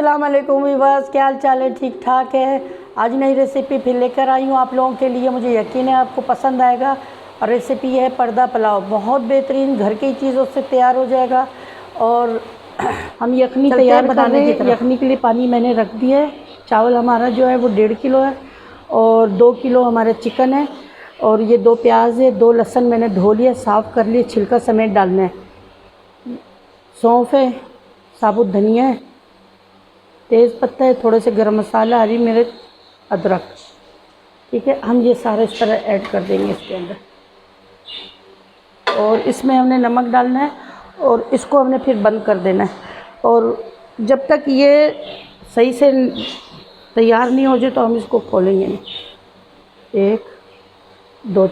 अस्सलाम वालेकुम वीवर्स, क्या हाल चाल है? ठीक ठाक है। आज नई रेसिपी फिर लेकर आई हूँ आप लोगों के लिए। मुझे यकीन है आपको पसंद आएगा। और रेसिपी है पर्दा पुलाव। बहुत बेहतरीन घर की चीज़ों से तैयार हो जाएगा। और हम यखनी तैयार कर रहे हैं। यखनी के लिए पानी मैंने रख दिया है। चावल हमारा जो है वो 1.5 किलो है और 2 किलो हमारे चिकन है। और ये 2 प्याज है, 2 लहसुन मैंने धो लिया, साफ़ कर लिए, छिलका समेत डालना है। सौंफ है, साबुत धनिया है, तेज़ पत्ता है, थोड़े से गरम मसाला, हरी मिर्च, अदरक। ठीक है, हम ये सारा इस तरह ऐड कर देंगे इसके अंदर। और इसमें हमने नमक डालना है और इसको हमने फिर बंद कर देना है। और जब तक ये सही से तैयार नहीं हो जाए तो हम इसको खोलेंगे नहीं। 1 2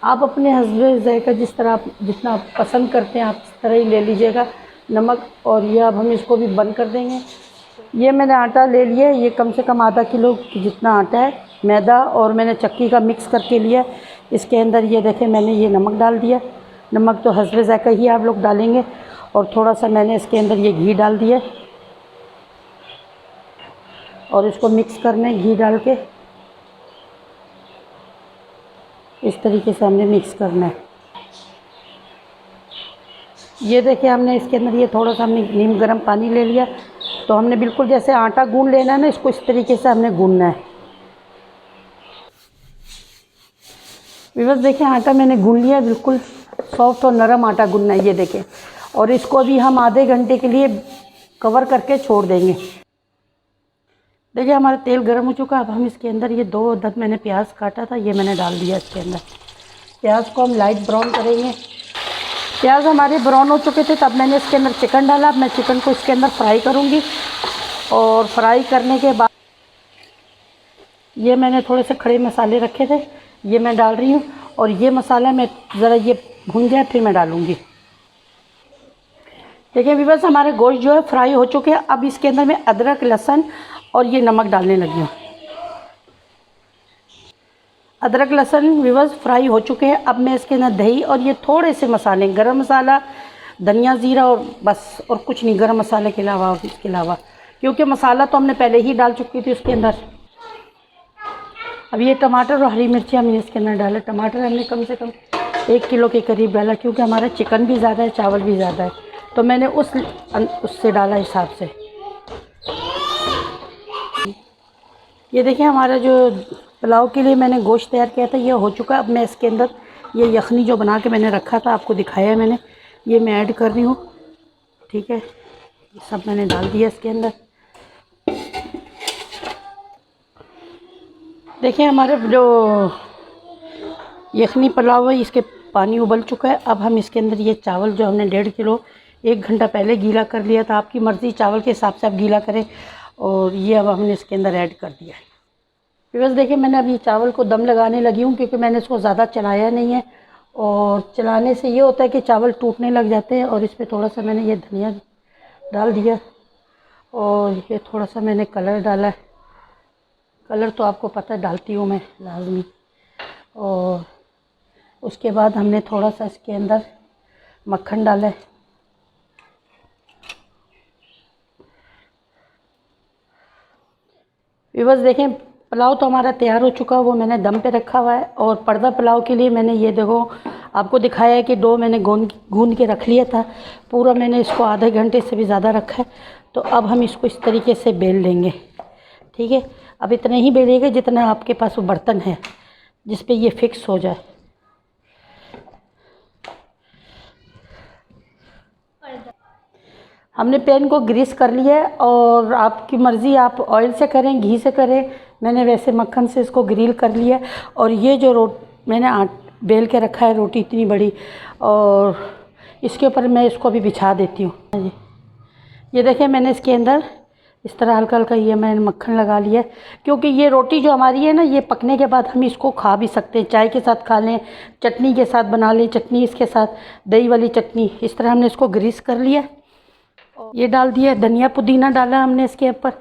आप अपने हस्बे ज़ायका जिस तरह आप जितना आप पसंद करते हैं आप इस तरह ही ले लीजिएगा नमक। और ये अब हम इसको भी बंद कर देंगे। ये मैंने आटा ले लिया है, ये कम से कम आधा किलो जितना आटा है, मैदा, और मैंने चक्की का मिक्स करके लिया। इसके अंदर ये देखें मैंने ये नमक डाल दिया। नमक तो हस्बे ज़ायका ही आप लोग डालेंगे। और थोड़ा सा मैंने इसके अंदर ये घी डाल दिया और इसको मिक्स करना है घी डाल के। इस तरीके से हमने मिक्स करना है। ये देखिए हमने इसके अंदर ये थोड़ा सा हमने नीम गर्म पानी ले लिया। तो हमने बिल्कुल जैसे आटा गूंद लेना है ना, इसको इस तरीके से हमने गूंदना है। बस देखिए आटा मैंने गूंद लिया, बिल्कुल सॉफ्ट और नरम आटा गूंदना है, ये देखें। और इसको अभी हम आधे घंटे के लिए कवर करके छोड़ देंगे। देखिए हमारा तेल गर्म हो चुका है। अब हम इसके अंदर ये 2 अदद मैंने प्याज काटा था, ये मैंने डाल दिया इसके अंदर। प्याज को हम लाइट ब्राउन करेंगे। प्याज हमारे ब्राउन हो चुके थे, तब मैंने इसके अंदर चिकन डाला। अब मैं चिकन को इसके अंदर फ्राई करूँगी। और फ्राई करने के बाद ये मैंने थोड़े से खड़े मसाले रखे थे, ये मैं डाल रही हूँ। और ये मसाला मैं ज़रा ये भून जाए फिर मैं डालूँगी। देखिए अभी बस हमारे गोश्त जो है फ्राई हो चुके हैं। अब इसके अंदर मैं अदरक, लहसुन और ये नमक डालने लगी हूँ। अदरक लहसुन विवश फ्राई हो चुके हैं। अब मैं इसके अंदर दही और ये थोड़े से मसाले, गरम मसाला, धनिया, ज़ीरा और बस, और कुछ नहीं गरम मसाले के अलावा और इसके अलावा, क्योंकि मसाला तो हमने पहले ही डाल चुकी थी उसके अंदर। अब ये टमाटर और हरी मिर्ची हमने इसके अंदर डाला। टमाटर हमने कम से कम 1 किलो के करीब डाला, क्योंकि हमारा चिकन भी ज़्यादा है, चावल भी ज़्यादा है, तो मैंने उससे डाला हिसाब से। ये देखिए हमारा जो पुलाव के लिए मैंने गोश्त तैयार किया था ये हो चुका है। अब मैं इसके अंदर ये यखनी जो बना के मैंने रखा था, आपको दिखाया है मैंने, ये मैं ऐड कर रही हूँ। ठीक है, ये सब मैंने डाल दिया इसके अंदर। देखिए हमारे जो यखनी पुलाव है इसके पानी उबल चुका है। अब हम इसके अंदर ये चावल जो हमने 1.5 किलो 1 घंटा पहले गीला कर लिया था, आपकी मर्ज़ी चावल के हिसाब से आप गीला करें। और ये अब हमने इसके अंदर ऐड कर दिया है। बस देखिए मैंने अभी चावल को दम लगाने लगी हूँ, क्योंकि मैंने इसको ज़्यादा चलाया नहीं है। और चलाने से ये होता है कि चावल टूटने लग जाते हैं। और इस पर थोड़ा सा मैंने ये धनिया डाल दिया और ये थोड़ा सा मैंने कलर डाला है। कलर तो आपको पता है डालती हूँ मैं लाजमी। और उसके बाद हमने थोड़ा सा इसके अंदर मक्खन डाला है। बस देखें पुलाव तो हमारा तैयार हो चुका है, वो मैंने दम पे रखा हुआ है। और पर्दा पुलाव के लिए मैंने ये देखो आपको दिखाया है कि डो मैंने गूंद के रख लिया था पूरा। मैंने इसको आधे घंटे से भी ज़्यादा रखा है। तो अब हम इसको इस तरीके से बेल लेंगे। ठीक है, अब इतना ही बेलिएगा जितना आपके पास वो बर्तन है जिस पे ये फिक्स हो जाए। हमने पैन को ग्रीस कर लिया है और आपकी मर्ज़ी, आप ऑयल से करें, घी से करें। मैंने वैसे मक्खन से इसको ग्रिल कर लिया है। और ये जो मैंने बेल के रखा है रोटी इतनी बड़ी, और इसके ऊपर मैं इसको अभी बिछा देती हूँ। ये देखें मैंने इसके अंदर इस तरह हल्का हल्का ये मैंने मक्खन लगा लिया है, क्योंकि ये रोटी जो हमारी है ना, ये पकने के बाद हम इसको खा भी सकते हैं। चाय के साथ खा लें, चटनी के साथ बना लें, चटनी इसके साथ, दही वाली चटनी। इस तरह हमने इसको ग्रीस कर लिया। ये डाल दिया, धनिया पुदीना डाला हमने इसके ऊपर।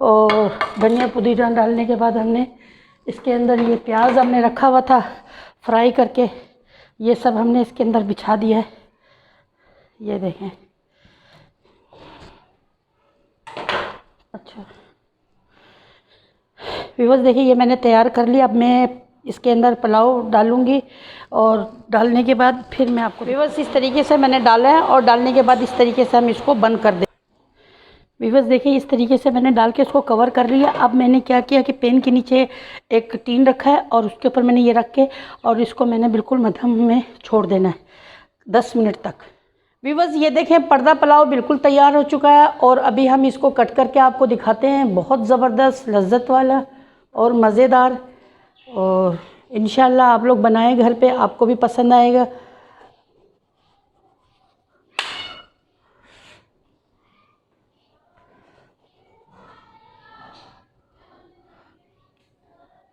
और धनिया पुदीना डालने के बाद हमने इसके अंदर ये प्याज हमने रखा हुआ था फ्राई करके, ये सब हमने इसके अंदर बिछा दिया है। ये देखें अच्छा व्यूअर्स देखिए ये मैंने तैयार कर लिया। अब मैं इसके अंदर पुलाव डालूंगी और डालने के बाद फिर मैं आपको व्यूअर्स इस तरीके से मैंने डाला है और डालने के बाद इस तरीके से हम इसको बंद कर दें। व्यूअर्स देखिए इस तरीके से मैंने डाल के इसको कवर कर लिया। अब मैंने क्या किया कि पेन के नीचे एक टीन रखा है और उसके ऊपर मैंने ये रख के और इसको मैंने बिल्कुल मध्यम में छोड़ देना है 10 मिनट तक। व्यूअर्स ये देखें पर्दा पुलाव बिल्कुल तैयार हो चुका है और अभी हम इसको कट करके आपको दिखाते हैं। बहुत ज़बरदस्त लज्जत वाला और मज़ेदार, और इंशाल्लाह आप लोग बनाएं घर पे, आपको भी पसंद आएगा।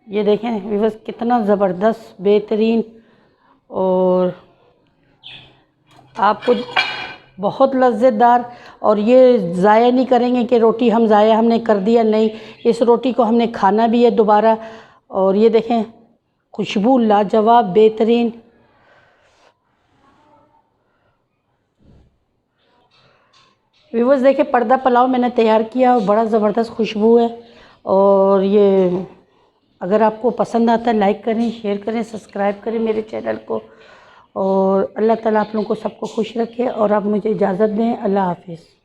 ये देखें व्यूअर्स कितना ज़बरदस्त बेहतरीन, और आपको बहुत लज्जतदार। और ये ज़ाया नहीं करेंगे कि रोटी हम ज़ाया हमने कर दिया, नहीं, इस रोटी को हमने खाना भी है दोबारा। और ये देखें खुशबू लाजवाब बेहतरीन। व्यूअर्स देखिए पर्दा पुलाव मैंने तैयार किया और बड़ा ज़बरदस्त खुशबू है। और ये अगर आपको पसंद आता है लाइक करें, शेयर करें, सब्सक्राइब करें मेरे चैनल को। और अल्लाह ताला आप लोगों को सबको खुश रखे और आप मुझे इजाज़त दें। अल्लाह हाफिज़।